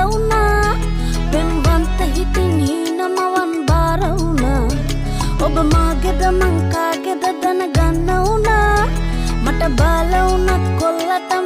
වුණා පෙම්වන්ත හිතින් හීනමවන් බාර වුණා ඔබ මාගේද මං කාගේද දැනගන්න වුණා මට බාල වුණත් කොල්ලට